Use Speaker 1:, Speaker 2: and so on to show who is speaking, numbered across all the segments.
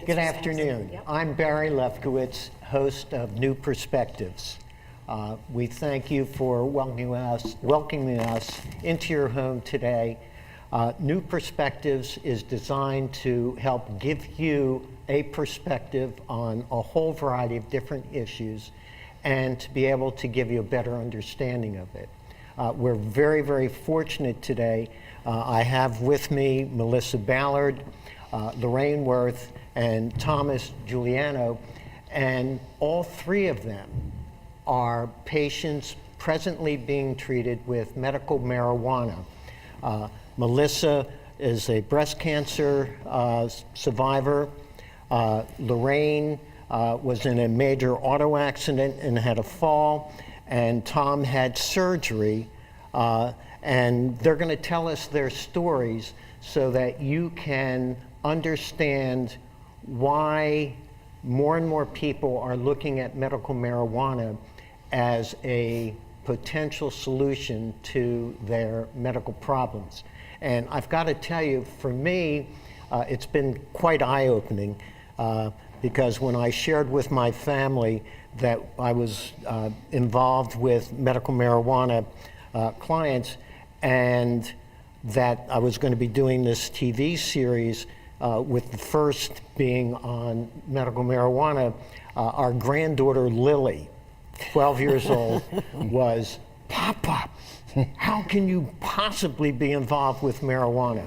Speaker 1: Good afternoon.
Speaker 2: Yep.
Speaker 1: I'm Barry Lefkowitz, host of New Perspectives. We thank you for welcoming us into your home today. New Perspectives is designed to help give you a perspective on a whole variety of different issues and to be able to give you a better understanding of it. We're very, very fortunate today. I have with me Melissa Ballard, Lorraine Worth, and Thomas Giuliano, and all three of them are patients presently being treated with medical marijuana. Melissa is a breast cancer survivor. Lorraine was in a major auto accident and had a fall, and Tom had surgery, and they're going to tell us their stories so that you can understand why more and more people are looking at medical marijuana as a potential solution to their medical problems. And I've got to tell you, for me, it's been quite eye-opening because when I shared with my family that I was involved with medical marijuana clients and that I was going to be doing this TV series, with the first being on medical marijuana, our granddaughter Lily, 12 years old, was, "Papa, how can you possibly be involved with marijuana?"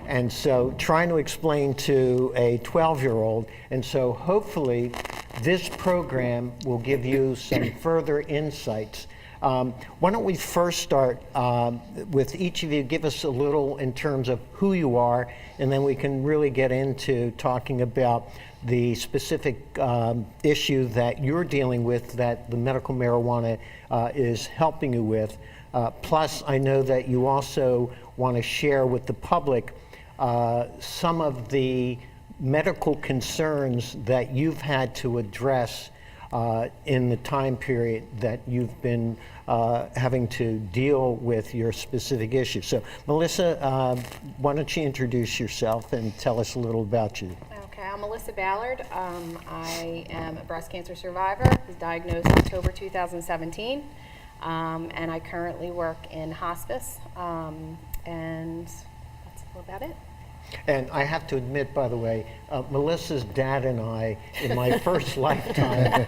Speaker 1: And so trying to explain to a 12-year-old, and so hopefully this program will give you some further insights. Why don't we first start with each of you, give us a little in terms of who you are, and then we can really get into talking about the specific issue that you're dealing with that the medical marijuana is helping you with. Plus, I know that you also want to share with the public some of the medical concerns that you've had to address in the time period that you've been having to deal with your specific issue. So, Melissa, why don't you introduce yourself and tell us a little about you?
Speaker 2: Okay, I'm Melissa Ballard. I am a breast cancer survivor. I was diagnosed October 2017, and I currently work in hospice, and that's about it.
Speaker 1: And I have to admit, by the way, Melissa's dad and I, in my first lifetime,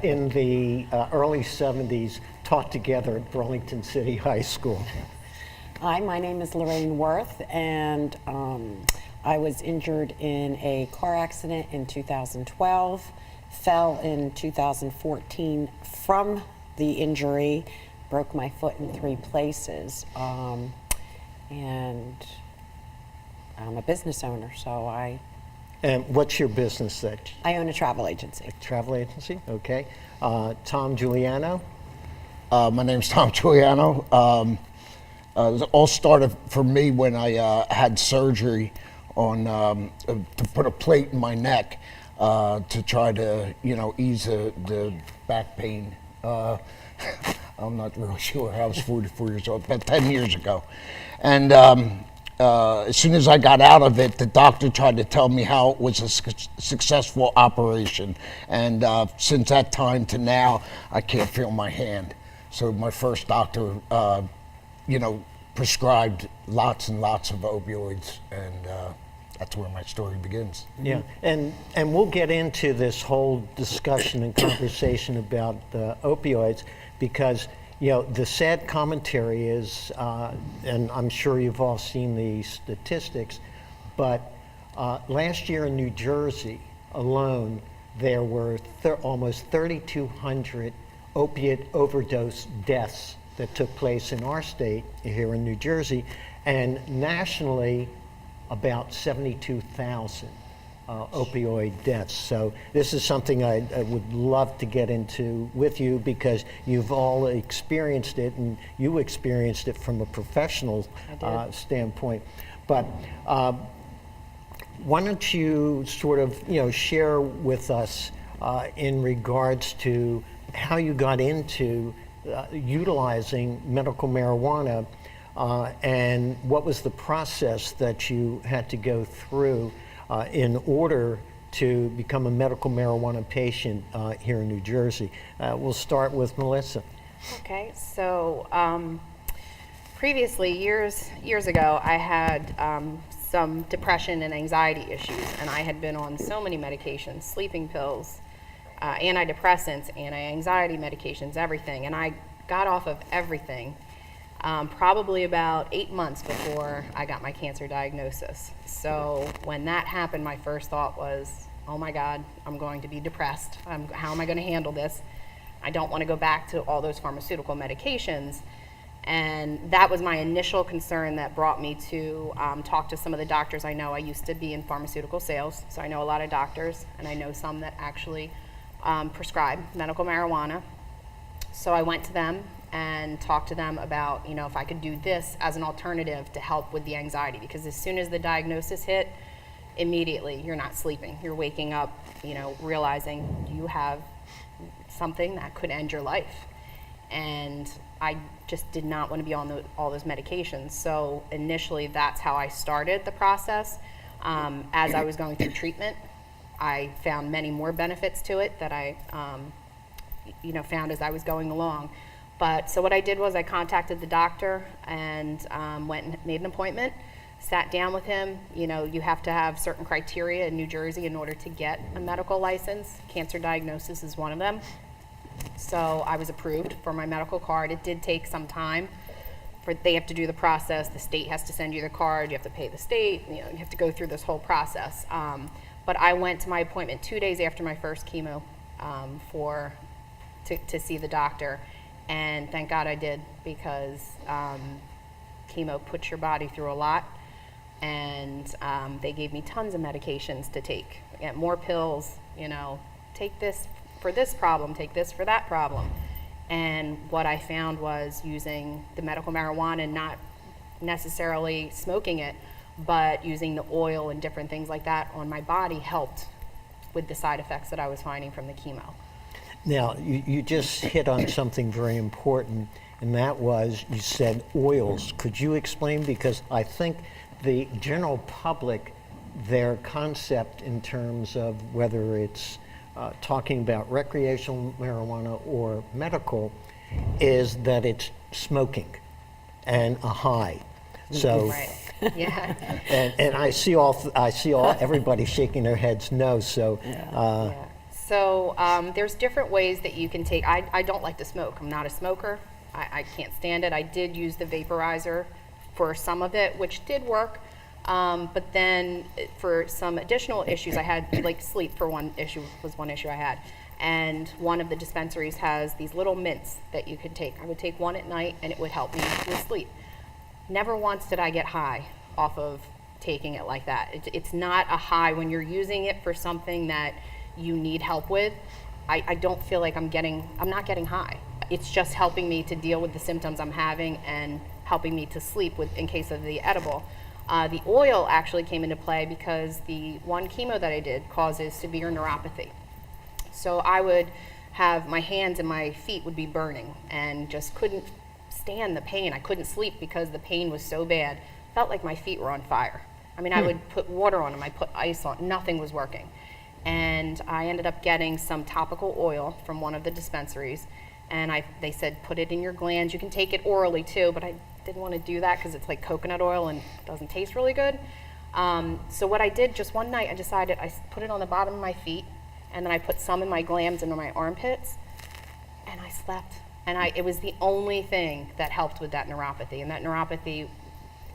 Speaker 1: in the early 70s, taught together at Burlington City High School.
Speaker 3: Hi, my name is Lorraine Worth, and I was injured in a car accident in 2012, fell in 2014 from the injury, broke my foot in 3 places, and I'm a business owner, so
Speaker 1: And what's your business that?
Speaker 3: I own a travel agency.
Speaker 1: A travel agency, okay. Tom Giuliano?
Speaker 4: My name's Tom Giuliano. It all started for me when I had surgery on to put a plate in my neck to try to, ease the back pain. I'm not really sure. I was 44 years old, about 10 years ago. And as soon as I got out of it, the doctor tried to tell me how it was a successful operation. And since that time to now, I can't feel my hand. So my first doctor, prescribed lots and lots of opioids, and that's where my story begins.
Speaker 1: Yeah, and we'll get into this whole discussion and conversation about opioids because, the sad commentary is, and I'm sure you've all seen the statistics, but last year in New Jersey alone, there were almost 3,200 opiate overdose deaths that took place in our state here in New Jersey, and nationally, about 72,000 opioid deaths. So this is something I would love to get into with you because you've all experienced it, and you experienced it from a professional standpoint. But why don't you sort of share with us in regards to how you got into utilizing medical marijuana and what was the process that you had to go through in order to become a medical marijuana patient here in New Jersey. We'll start with Melissa.
Speaker 2: Okay, so previously, years ago, I had some depression and anxiety issues, and I had been on so many medications, sleeping pills, antidepressants, anti-anxiety medications, everything, and I got off of everything probably about 8 months before I got my cancer diagnosis. So when that happened, my first thought was, oh my God, I'm going to be depressed. How am I going to handle this? I don't want to go back to all those pharmaceutical medications. And that was my initial concern that brought me to talk to some of the doctors I know. I used to be in pharmaceutical sales, so I know a lot of doctors, and I know some that actually prescribe medical marijuana. So I went to them and talked to them about, if I could do this as an alternative to help with the anxiety, because as soon as the diagnosis hit, immediately you're not sleeping. You're waking up, realizing you have something that could end your life. And I just did not want to be on all those medications. So initially, that's how I started the process. As I was going through treatment, I found many more benefits to it that I found as I was going along. But so what I did was I contacted the doctor and went and made an appointment, sat down with him. You have to have certain criteria in New Jersey in order to get a medical license. Cancer diagnosis is one of them. So I was approved for my medical card. It did take some time. They have to do the process. The state has to send you the card. You have to pay the state. You have to go through this whole process. But I went to my appointment 2 days after my first chemo to see the doctor. And thank God I did, because chemo puts your body through a lot. And they gave me tons of medications to take. More pills, take this for this problem, take this for that problem. And what I found was using the medical marijuana, not necessarily smoking it, but using the oil and different things like that on my body helped with the side effects that I was finding from the chemo.
Speaker 1: Now, you just hit on something very important, and that was, you said oils. Could you explain? Because I think the general public, their concept in terms of whether it's talking about recreational marijuana or medical, is that it's smoking and a high. So,
Speaker 2: right. Yeah.
Speaker 1: and I see all everybody shaking their heads no. So,
Speaker 2: Yeah. So there's different ways that you can take. I don't like to smoke. I'm not a smoker. I can't stand it. I did use the vaporizer for some of it, which did work. But then for some additional issues I had, like sleep for one issue I had. And one of the dispensaries has these little mints that you could take. I would take one at night and it would help me with sleep. Never once did I get high off of taking it like that. It's not a high when you're using it for something that you need help with. I don't feel like I'm not getting high. It's just helping me to deal with the symptoms I'm having and helping me to sleep in case of the edible. The oil actually came into play because the one chemo that I did causes severe neuropathy. So I would have my hands and my feet would be burning and just couldn't stand the pain. I couldn't sleep because the pain was so bad. Felt like my feet were on fire. I mean, I would put water on them, I put ice on, nothing was working. And I ended up getting some topical oil from one of the dispensaries, and they said, put it in your glands. You can take it orally too, but I didn't want to do that because it's like coconut oil and it doesn't taste really good. So what I did just one night, I decided I put it on the bottom of my feet, and then I put some in my glands and in my armpits, and I slept. And it was the only thing that helped with that neuropathy. And that neuropathy,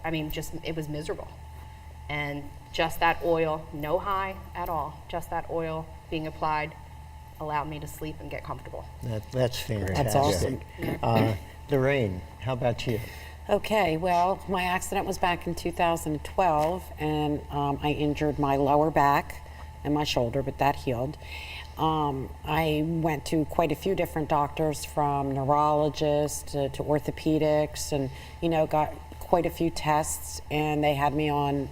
Speaker 2: I mean, it was miserable. And just that oil, no high at all, just that oil being applied allowed me to sleep and get comfortable.
Speaker 1: That's fantastic.
Speaker 3: That's awesome.
Speaker 1: Lorraine, how about you?
Speaker 3: Okay, well, my accident was back in 2012, and I injured my lower back and my shoulder, but that healed. I went to quite a few different doctors, from neurologists to orthopedics, and got quite a few tests, and they had me on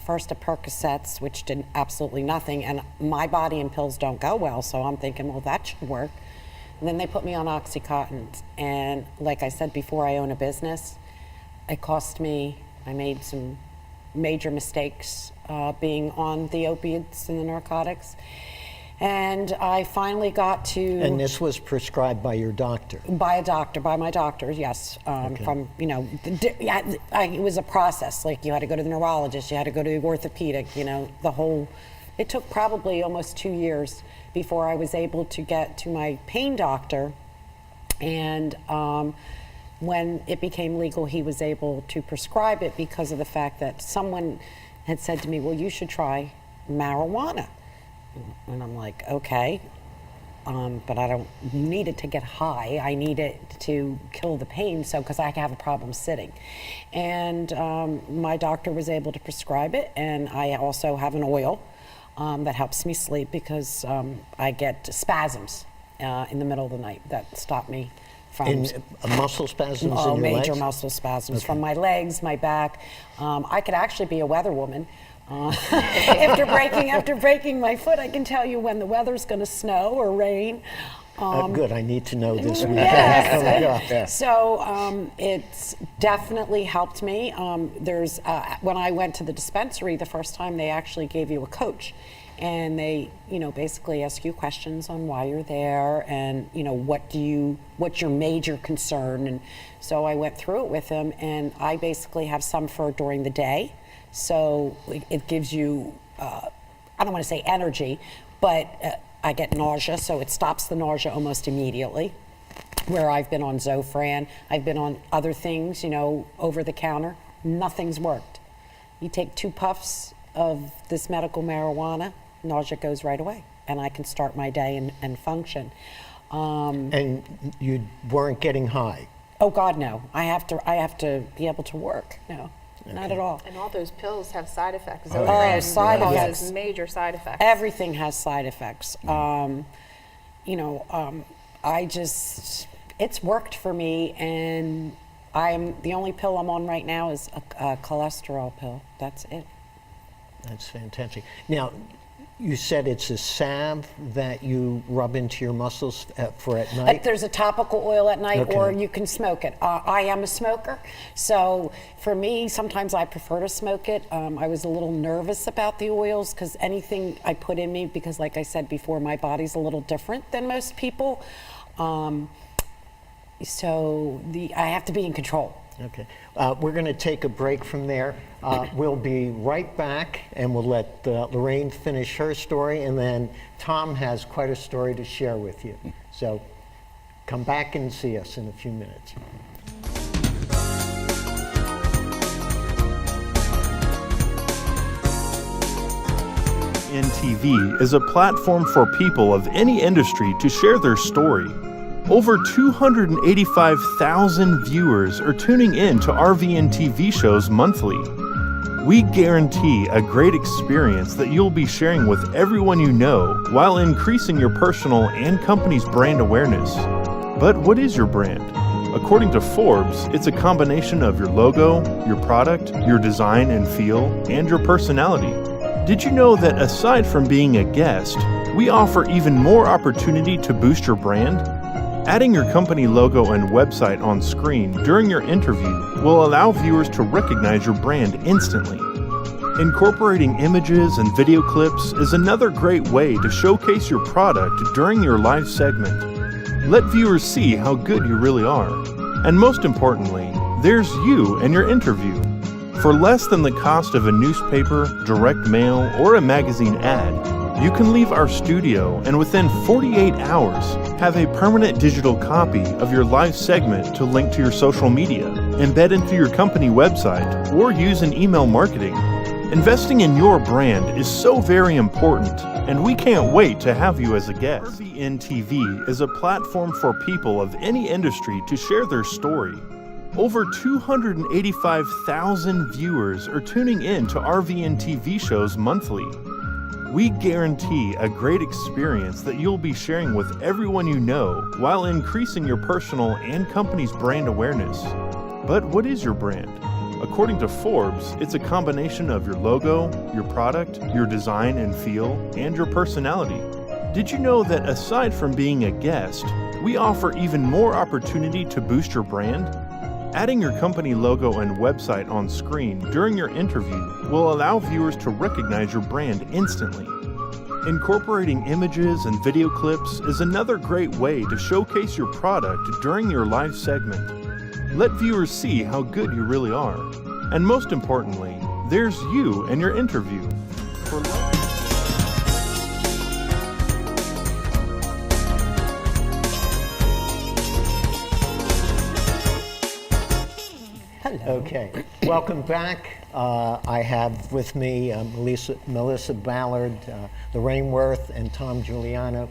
Speaker 3: first a Percocets, which did absolutely nothing, and my body and pills don't go well, so I'm thinking, well, that should work. And then they put me on Oxycontins, and like I said before, I own a business. It cost me, I made some major mistakes being on the opiates and the narcotics. And I finally got to...
Speaker 1: And this was prescribed by your doctor?
Speaker 3: By a doctor, by my doctor, yes.
Speaker 1: Okay.
Speaker 3: From, you know, it was a process. Like, you had to go to the neurologist, you had to go to the orthopedic, you know, the whole... It took probably almost 2 years before I was able to get to my pain doctor. And when it became legal, he was able to prescribe it because of the fact that someone had said to me, well, you should try marijuana. And I'm like, okay, but I don't need it to get high. I need it to kill the pain, so because I have a problem sitting. And my doctor was able to prescribe it, and I also have an oil that helps me sleep because I get spasms in the middle of the night that stop me from...
Speaker 1: muscle spasms in your legs?
Speaker 3: Major muscle spasms from my legs, my back. I could actually be a weather woman. After breaking my foot, I can tell you when the weather's going to snow or rain.
Speaker 1: Good, I need to know this weekend.
Speaker 3: Yes. So it's definitely helped me. When I went to the dispensary the first time, they actually gave you a coach. And they, you know, basically ask you questions on why you're there and, you know, what's your major concern. And so I went through it with them, and I basically have some for during the day. So it gives you, I don't want to say energy, but I get nausea, so it stops the nausea almost immediately. Where I've been on Zofran, I've been on other things, you know, over the counter, nothing's worked. You take 2 puffs of this medical marijuana, nausea goes right away, and I can start my day and function.
Speaker 1: And you weren't getting high?
Speaker 3: Oh God, no. I have to be able to work. No. Not at all.
Speaker 2: And all those pills have side effects.
Speaker 3: Side effects.
Speaker 2: Causes major side effects.
Speaker 3: Everything has side effects. You know, it's worked for me, and the only pill I'm on right now is a cholesterol pill. That's it.
Speaker 1: That's fantastic. Now, you said it's a salve that you rub into your muscles for at night?
Speaker 3: There's a topical oil at night,
Speaker 1: Okay.
Speaker 3: or you can smoke it. I am a smoker, so for me, sometimes I prefer to smoke it. I was a little nervous about the oils because anything I put in me, because like I said before, my body's a little different than most people. So I have to be in control.
Speaker 1: Okay. We're going to take a break from there. We'll be right back, and we'll let Lorraine finish her story, and then Tom has quite a story to share with you. So come back and see us in a few minutes.
Speaker 5: RVNTV is a platform for people of any industry to share their story. Over 285,000 viewers are tuning in to RVNTV shows monthly. We guarantee a great experience that you'll be sharing with everyone you know while increasing your personal and company's brand awareness. But what is your brand? According to Forbes, it's a combination of your logo, your product, your design and feel, and your personality. Did you know that aside from being a guest, we offer even more opportunity to boost your brand? Adding your company logo and website on screen during your interview will allow viewers to recognize your brand instantly. Incorporating images and video clips is another great way to showcase your product during your live segment. Let viewers see how good you really are. And most importantly, there's you and your interview. For less than the cost of a newspaper, direct mail, or a magazine ad, you can leave our studio and within 48 hours have a permanent digital copy of your live segment to link to your social media, embed into your company website, or use in email marketing. Investing in your brand is so very important, and we can't wait to have you as a guest. RVNTV is a platform for people of any industry to share their story. Over 285,000 viewers are tuning in to RVNTV shows monthly. We guarantee a great experience that you'll be sharing with everyone you know while increasing your personal and company's brand awareness. But what is your brand? According to Forbes, it's a combination of your logo, your product, your design and feel, and your personality. Did you know that aside from being a guest, we offer even more opportunity to boost your brand? Adding your company logo and website on screen during your interview will allow viewers to recognize your brand instantly. Incorporating images and video clips is another great way to showcase your product during your live segment. Let viewers see how good you really are. And most importantly, there's you and your interview. For
Speaker 1: Okay, welcome back. I have with me Melissa Ballard, Lorraine Worth, and Tom Giuliano.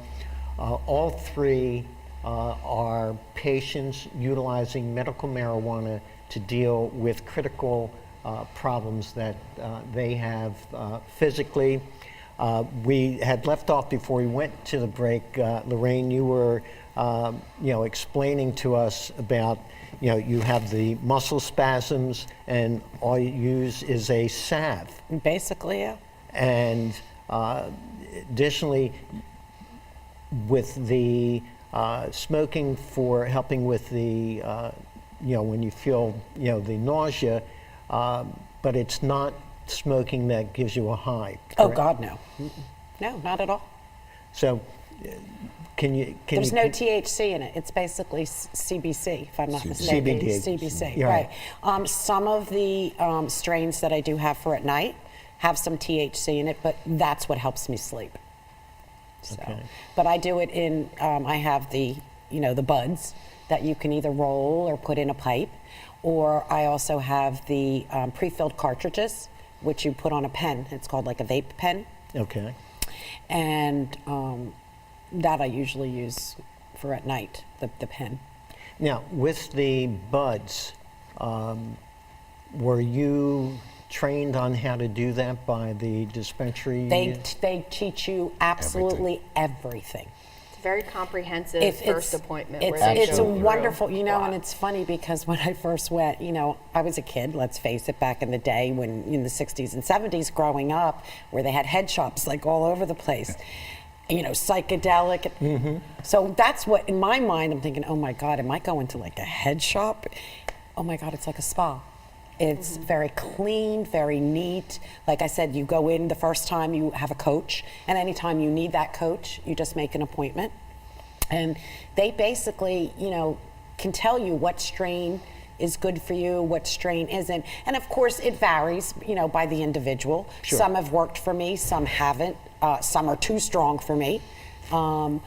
Speaker 1: All three are patients utilizing medical marijuana to deal with critical problems that they have physically. We had left off before we went to the break. Lorraine, you were explaining to us about you have the muscle spasms, and all you use is a salve.
Speaker 3: Basically, yeah.
Speaker 1: And additionally, with the smoking for helping with the, when you feel, the nausea, but it's not smoking that gives you a high.
Speaker 3: Oh,
Speaker 1: correct?
Speaker 3: God, no. No, not at all.
Speaker 1: So,
Speaker 3: There's no THC in it. It's basically CBC, if I'm not mistaken.
Speaker 1: CBD.
Speaker 3: CBC,
Speaker 1: Yeah.
Speaker 3: right. Some of the strains that I do have for at night have some THC in it, but that's what helps me sleep. So,
Speaker 1: Okay.
Speaker 3: But I do it in, I have the buds that you can either roll or put in a pipe, or I also have the pre-filled cartridges, which you put on a pen. It's called like a vape pen.
Speaker 1: Okay.
Speaker 3: And that I usually use for at night, the pen.
Speaker 1: Now, with the buds, were you trained on how to do that by the dispensary?
Speaker 3: They teach you absolutely everything.
Speaker 2: It's a very comprehensive first appointment. where they
Speaker 3: It's
Speaker 2: go
Speaker 3: a
Speaker 2: through
Speaker 3: wonderful,
Speaker 2: a
Speaker 3: and
Speaker 2: lot.
Speaker 3: it's funny because when I first went, I was a kid, let's face it, back in the day when in the 60s and 70s growing up, where they had head shops like all over the place. Psychedelic. So that's what, in my mind, I'm thinking, oh my God, am I going to like a head shop? Oh my God, it's like a spa. It's very clean, very neat. Like I said, you go in the first time, you have a coach, and anytime you need that coach, you just make an appointment. And they basically, can tell you what strain is good for you, what strain isn't. And of course, it varies, by the individual.
Speaker 1: Sure.
Speaker 3: Some have worked for me, some haven't. Some are too strong for me. And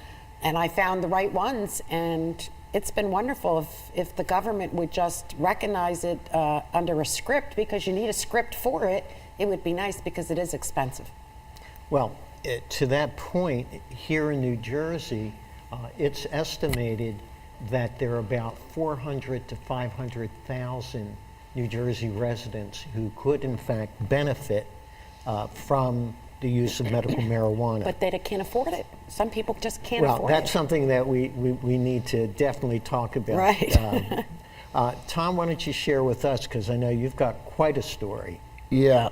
Speaker 3: I found the right ones, and it's been wonderful. If the government would just recognize it under a script, because you need a script for it, it would be nice because it is expensive.
Speaker 1: Well, to that point, here in New Jersey, it's estimated that there are about 400 to 500,000 New Jersey residents who could, in fact, benefit from the use of medical marijuana.
Speaker 3: But they can't afford it. Some people just can't
Speaker 1: Well,
Speaker 3: afford it.
Speaker 1: that's something that we need to definitely talk about.
Speaker 3: Right.
Speaker 1: Tom, why don't you share with us, because I know you've got quite a story.
Speaker 4: Yeah.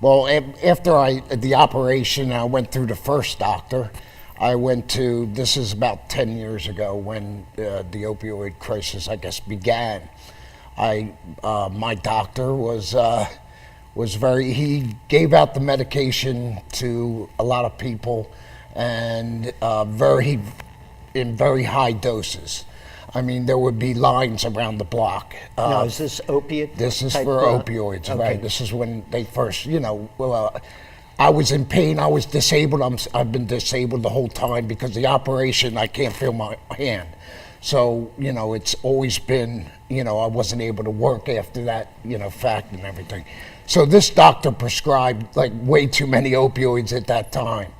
Speaker 4: Well, after the operation, I went through the first doctor. I went to, this is about 10 years ago when the opioid crisis, I guess, began. My doctor was he gave out the medication to a lot of people, and in very high doses. I mean, there would be lines around the block.
Speaker 1: Now, is this opiate?
Speaker 4: This is
Speaker 1: type,
Speaker 4: for opioids,
Speaker 1: okay.
Speaker 4: right? This is when they first, I was in pain, I was disabled. I've been disabled the whole time because the operation, I can't feel my hand. So, it's always been, I wasn't able to work after that, fact and everything. So this doctor prescribed like way too many opioids at that time.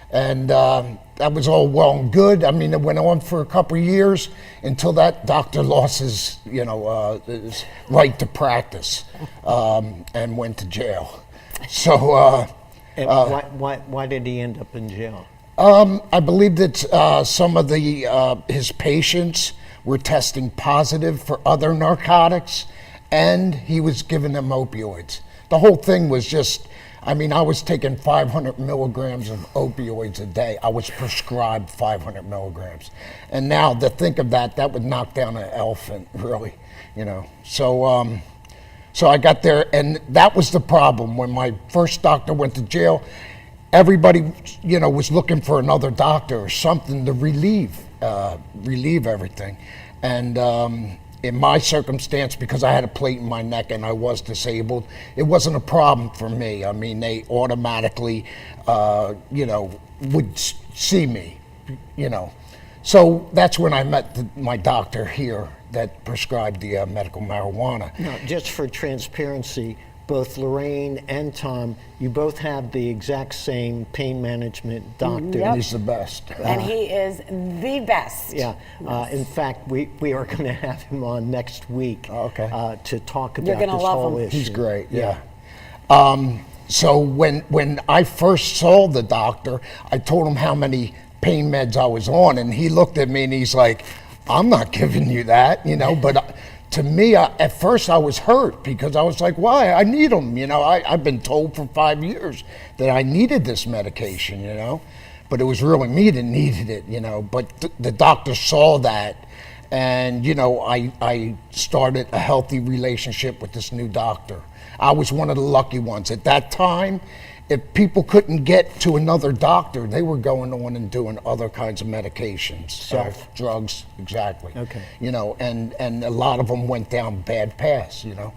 Speaker 4: And that was all well and good. I mean, it went on for a couple of years until that doctor lost his right to practice and went to jail. So.
Speaker 1: And why did he end up in jail?
Speaker 4: I believe that some of his patients were testing positive for other narcotics, and he was giving them opioids. The whole thing was just, I was taking 500 milligrams of opioids a day. I was prescribed 500 milligrams. And now to think of that would knock down an elephant, really. you know. So so I got there, and that was the problem. When my first doctor went to jail, everybody, you know, was looking for another doctor or something to relieve everything. And in my circumstance, because I had a plate in my neck and I was disabled, it wasn't a problem for me. I mean, they automatically, you know, would see me, you know. So that's when I met my doctor here that prescribed the medical marijuana.
Speaker 1: Now, just for transparency, both Lorraine and Tom, you both have the exact same pain management doctor.
Speaker 3: Yep.
Speaker 4: He's the best.
Speaker 3: And he is the best.
Speaker 1: Yeah. In fact, we are going to have him on next week to talk about
Speaker 3: You're
Speaker 1: this
Speaker 3: gonna love
Speaker 1: whole
Speaker 3: him.
Speaker 1: issue.
Speaker 4: He's great, yeah. So when I first saw the doctor, I told him how many pain meds I was on, and he looked at me and he's like, I'm not giving you that, you know, but to me, at first I was hurt because I was like, why? I need them, you know. I've been told for 5 years that I needed this medication, you know, but it was really me that needed it, you know, but the doctor saw that, and, you know, I started a healthy relationship with this new doctor. I was one of the lucky ones. At that time, if people couldn't get to another doctor, they were going on and doing other kinds of medications, drugs, exactly.
Speaker 1: Okay.
Speaker 4: You know, and a lot of them went down bad paths, you know.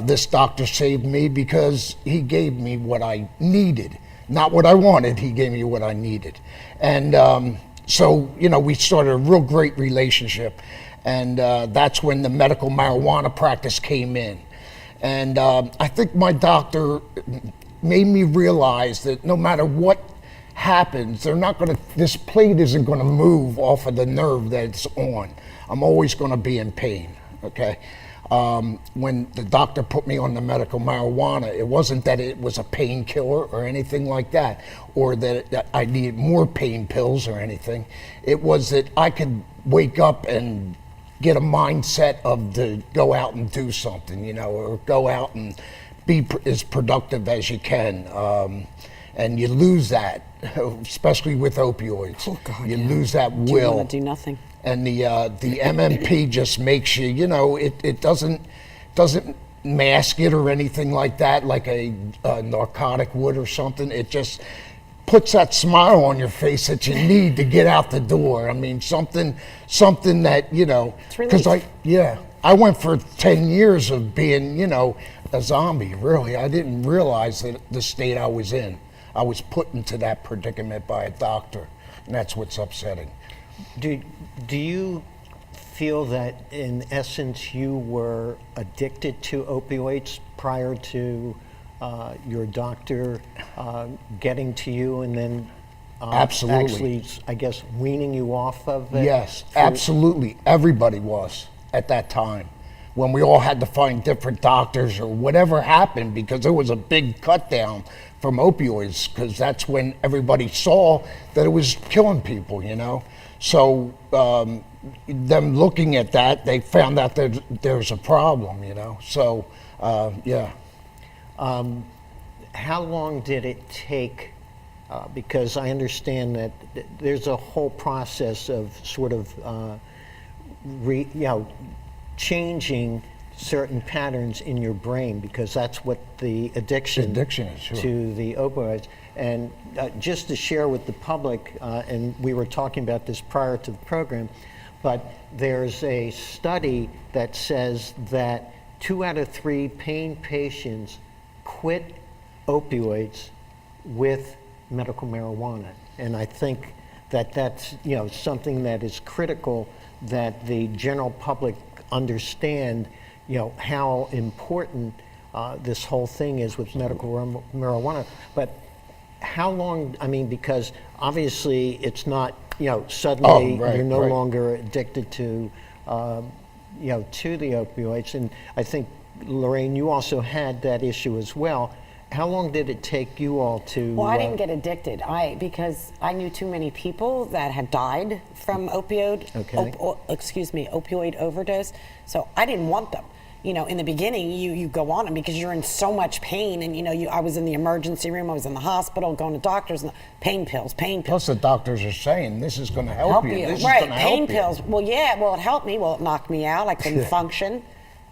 Speaker 4: This doctor saved me because he gave me what I needed, not what I wanted. He gave me what I needed. And so, you know, we started a real great relationship, and that's when the medical marijuana practice came in. And I think my doctor made me realize that no matter what happens, this plate isn't gonna move off of the nerve that it's on. I'm always gonna be in pain, okay? When the doctor put me on the medical marijuana, it wasn't that it was a painkiller or anything like that, or that I needed more pain pills or anything. It was that I could wake up and get a mindset to go out and do something, you know, or go out and be as productive as you can, and you lose that, especially with opioids.
Speaker 3: Oh God,
Speaker 4: you
Speaker 3: yeah.
Speaker 4: lose that
Speaker 3: Do you
Speaker 4: will.
Speaker 3: want to do nothing?
Speaker 4: And the MMP just makes you, you know, it doesn't mask it or anything like that, like a narcotic would or something. It just puts that smile on your face that you need to get out the door. I mean, something that, you know,
Speaker 3: It's relief.
Speaker 4: I went for 10 years of being, you know, a zombie, really. I didn't realize that the state I was in. I was put into that predicament by a doctor, and that's what's upsetting.
Speaker 1: Do you feel that, in essence, you were addicted to opioids prior to your doctor getting to you and then
Speaker 4: Absolutely.
Speaker 1: actually, I guess, weaning you off of it?
Speaker 4: Yes, absolutely. Everybody was at that time, when we all had to find different doctors or whatever happened, because there was a big cut down from opioids, because that's when everybody saw that it was killing people, you know. So them looking at that, they found out that there's a problem, you know. So yeah.
Speaker 1: How long did it take? Because I understand that there's a whole process of sort of changing certain patterns in your brain, because that's what the addiction
Speaker 4: is, sure.
Speaker 1: to the opioids. And just to share with the public, and we were talking about this prior to the program, but there's a study that says that 2 out of 3 pain patients quit opioids with medical marijuana. And I think that that's, you know, something that is critical, that the general public understand, you know, how important this whole thing is with medical marijuana. But how long, I mean, because obviously it's not, you know, suddenly you're no longer addicted to, you know, to the opioids. And I think, Lorraine, you also had that issue as well. How long did it take you all to?
Speaker 3: Well, I didn't get addicted. Because I knew too many people that had died from opioid overdose. So I didn't want them. You know, in the beginning, you go on them because you're in so much pain, and you know, I was in the emergency room, I was in the hospital, going to doctors, and pain pills.
Speaker 4: Plus, the doctors are saying this is going to help you. This
Speaker 3: right?
Speaker 4: is going to
Speaker 3: Pain
Speaker 4: help
Speaker 3: pills.
Speaker 4: you.
Speaker 3: Well, yeah. Well, it helped me. Well, it knocked me out. I couldn't function.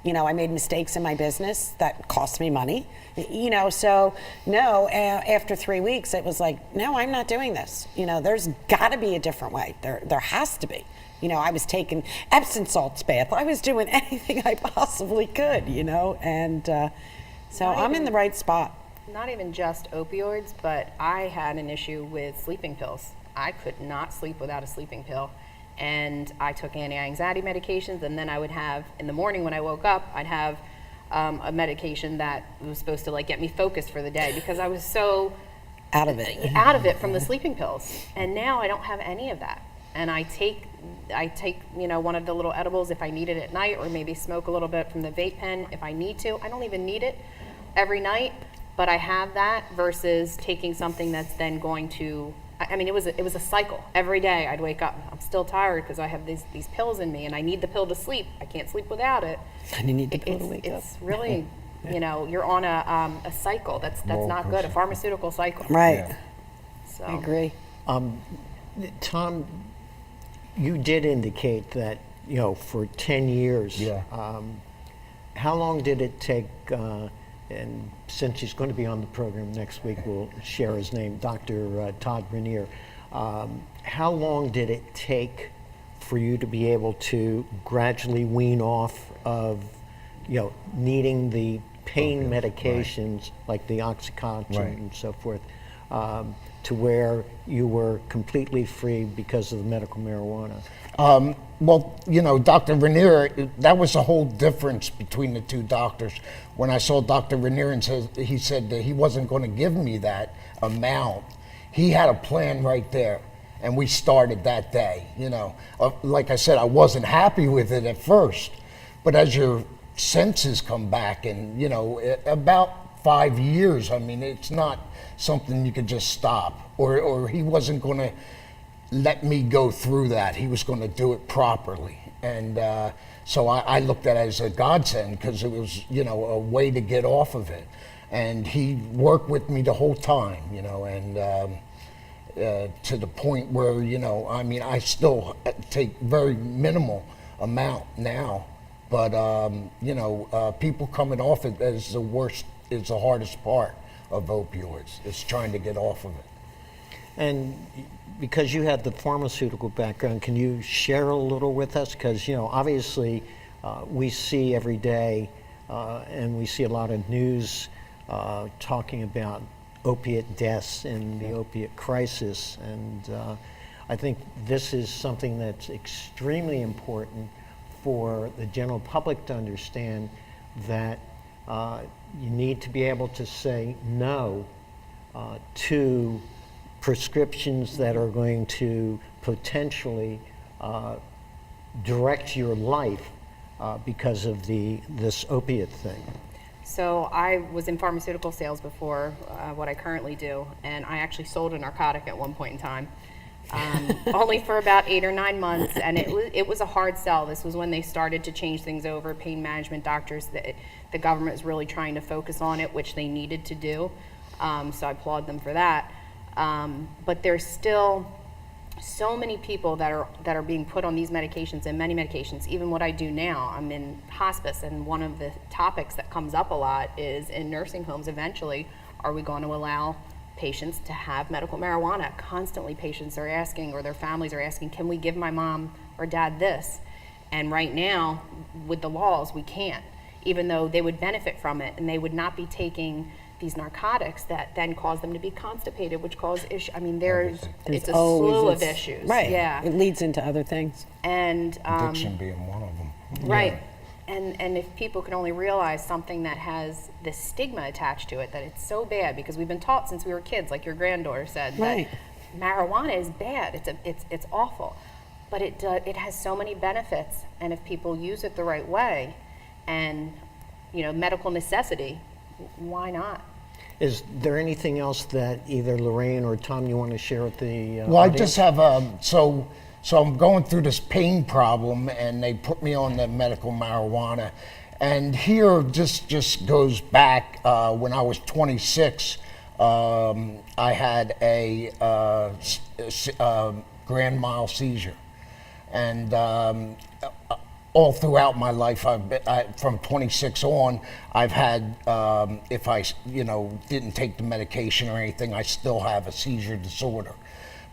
Speaker 3: I made mistakes in my business that cost me money. So no, after 3 weeks, it was like, no, I'm not doing this. There's got to be a different way. There has to be. I was taking Epsom salts bath. I was doing anything I possibly could, and so I'm in the right spot.
Speaker 2: Not even just opioids, but I had an issue with sleeping pills. I could not sleep without a sleeping pill. And I took anti-anxiety medications, and then I would have, in the morning when I woke up, I'd have a medication that was supposed to like get me focused for the day because I was so
Speaker 3: Out of it.
Speaker 2: From the sleeping pills. And now I don't have any of that. And I take one of the little edibles if I need it at night, or maybe smoke a little bit from the vape pen if I need to. I don't even need it every night, but I have that versus taking something that's then going to, it was a cycle. Every day I'd wake up, I'm still tired because I have these pills in me and I need the pill to sleep. I can't sleep without it.
Speaker 3: And you need the pill to wake up.
Speaker 2: It's really, you're on a cycle that's not good, a pharmaceutical cycle.
Speaker 3: Right.
Speaker 4: Yeah.
Speaker 2: So.
Speaker 3: I agree.
Speaker 1: Tom, you did indicate that, for 10 years.
Speaker 4: Yeah.
Speaker 1: How long did it take, and since he's going to be on the program next week, we'll share his name, Dr. Todd Rainier. How long did it take for you to be able to gradually wean off of, needing the pain medications like the Oxycontin and so forth, to where you were completely free because of the medical marijuana?
Speaker 4: Well, Dr. Rainier, that was the whole difference between the two doctors. When I saw Dr. Rainier and he said that he wasn't going to give me that amount, he had a plan right there. And we started that day, Like I said, I wasn't happy with it at first, but as your senses come back and, about 5 years, it's not something you could just stop, or he wasn't going to let me go through that. He was going to do it properly. And so I looked at it as a godsend because it was, a way to get off of it. And he worked with me the whole time, and to the point where, I still take very minimal amount now. But, people coming off it is the hardest part of opioids. It's trying to get off of it.
Speaker 1: And because you had the pharmaceutical background, can you share a little with us? Because, obviously we see every day and we see a lot of news talking about opiate deaths and the opiate crisis. And I think this is something that's extremely important for the general public to understand, that you need to be able to say no to prescriptions that are going to potentially direct your life because of this opiate thing.
Speaker 2: So I was in pharmaceutical sales before what I currently do, and I actually sold a narcotic at one point in time, only for about 8 or 9 months, and it was a hard sell. This was when they started to change things over. Pain management doctors, the government is really trying to focus on it, which they needed to do. So I applaud them for that. But there's still so many people that are being put on these medications, and many medications. Even what I do now, I'm in hospice, and one of the topics that comes up a lot is in nursing homes eventually, are we going to allow patients to have medical marijuana? Constantly patients are asking, or their families are asking, can we give my mom or dad this? And right now, with the laws, we can't, even though they would benefit from it, and they would not be taking these narcotics that then cause them to be constipated, which cause issues. It's a slew of issues.
Speaker 3: Right.
Speaker 2: Yeah.
Speaker 3: It leads into other things.
Speaker 2: And
Speaker 4: Addiction being one of them.
Speaker 2: right. And if people can only realize something that has this stigma attached to it, that it's so bad, because we've been taught since we were kids, like your granddaughter said,
Speaker 3: Right.
Speaker 2: that marijuana is bad. It's awful, but it has so many benefits, and if people use it the right way, and medical necessity, why not?
Speaker 1: Is there anything else that either Lorraine or Tom you want to share with the
Speaker 4: Well, I
Speaker 1: audience?
Speaker 4: just have so I'm going through this pain problem, and they put me on the medical marijuana. And here just goes back when I was 26. I had a grand mal seizure, and all throughout my life, from 26 on, I've had, if I, didn't take the medication or anything, I still have a seizure disorder.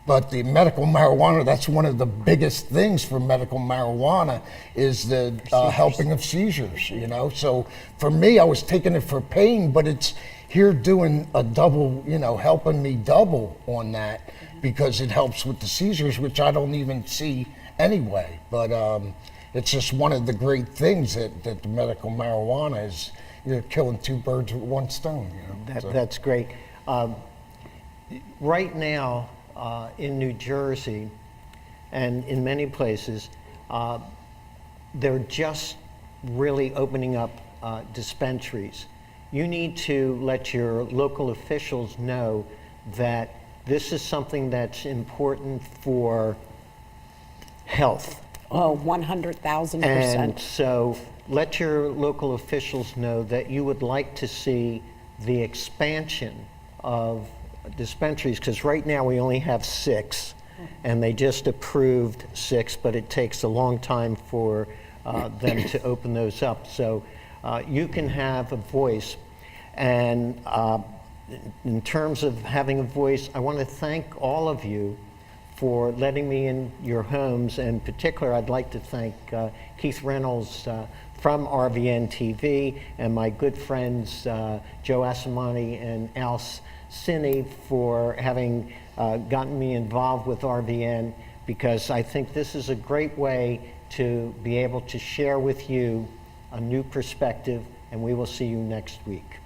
Speaker 4: But the medical marijuana, that's one of the biggest things for medical marijuana is the helping of seizures, So for me, I was taking it for pain, but it's here doing a double, helping me double on that because it helps with the seizures, which I don't even see anyway. But it's just one of the great things that the medical marijuana is, killing two birds with one stone.
Speaker 1: That's great. Right now, in New Jersey and in many places, they're just really opening up dispensaries. You need to let your local officials know that this is something that's important for health.
Speaker 3: Oh, 100,000%.
Speaker 1: And so let your local officials know that you would like to see the expansion of dispensaries, because right now we only have 6, and they just approved 6, but it takes a long time for them to open those up. So you can have a voice. And in terms of having a voice, I want to thank all of you for letting me in your homes. In particular, I'd like to thank Keith Reynolds from RVNTV and my good friends Joe Assamani and Al Cine for having gotten me involved with RVN, because I think this is a great way to be able to share with you a new perspective, and we will see you next week.